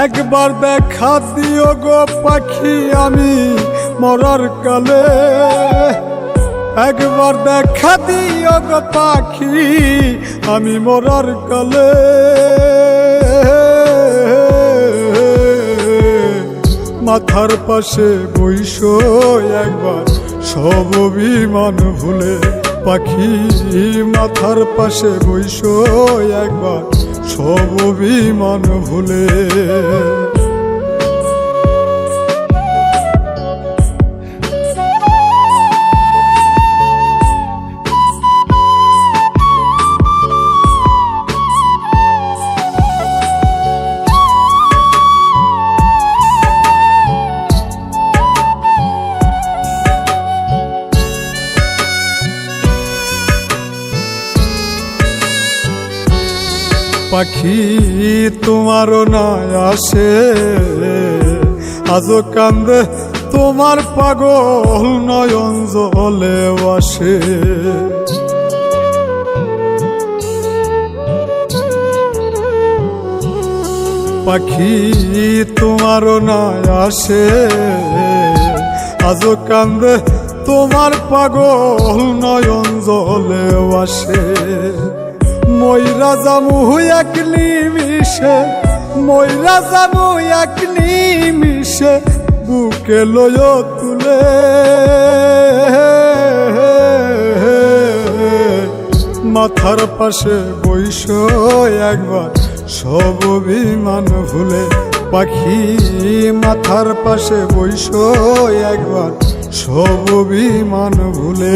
একবার দেখা দিও গো পাখি আমি মরার কালে, একবার দেখা দিও গো পাখি আমি মরার কালে। মাথার পাশে বইসো একবার সব অভিমান ভুলে, পাখি মাথার পাশে বইসো একবার সব অভিমান ভুলে। পাখি তোমারও না আসে আজও কান্দে তোমার পাগল নয়ন জলে বাসে। পাখি তোমারও না আসে আজও কান্দে তোমার পাগল নয়ন জলে বাসে। ময়রা জামু এক নিমিষে, ময়রা জামু এক নিমিষে বুকে লয় তুলে। মাথার পাশে বইসো একবার সব অভিমান ভুলে, পাখি মাথার পাশে বইসো একবার সব অভিমান ভুলে।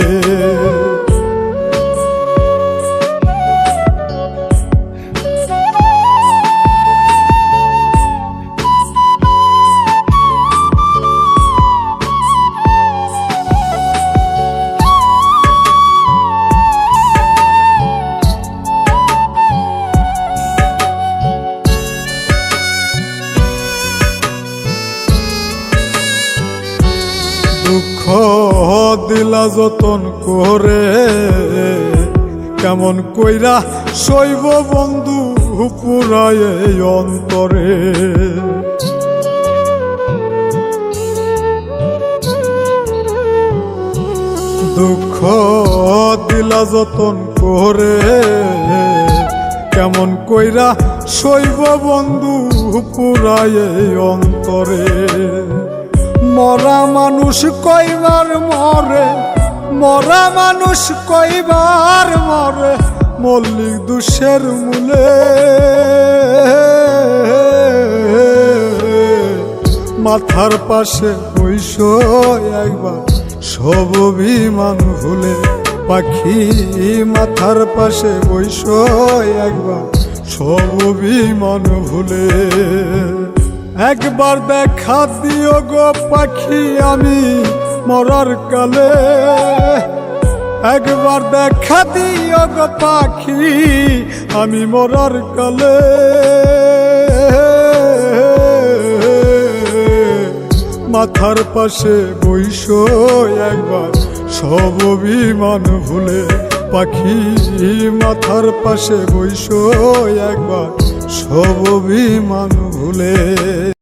দুঃখ দিলা যতন করে কেমন কইরা শৈব বন্ধু পুরায় অন্তরে। দুঃখ দিলা যতন করে কেমন কইরা শৈব বন্ধু পুরায় অন্তরে। মরা মানুষ কইবার মরে, মরা মানুষ কইবার মরে মল্লিক দুষের মূলে। মাথার পাশে বইসো একবার সব অভিমান ভুলে, পাখি মাথার পাশে বইসো একবার সব অভিমান ভুলে। একবার দেখা দিও গো পাখি আমি মরার কালে, একবার দেখা দিও গো পাখি আমি মরার কালে। মাথার পাশে বইসো একবার সব অভিমান ভুলে, পাখি মাথার পাশে বইসো একবার সব অভিমান ভুলে।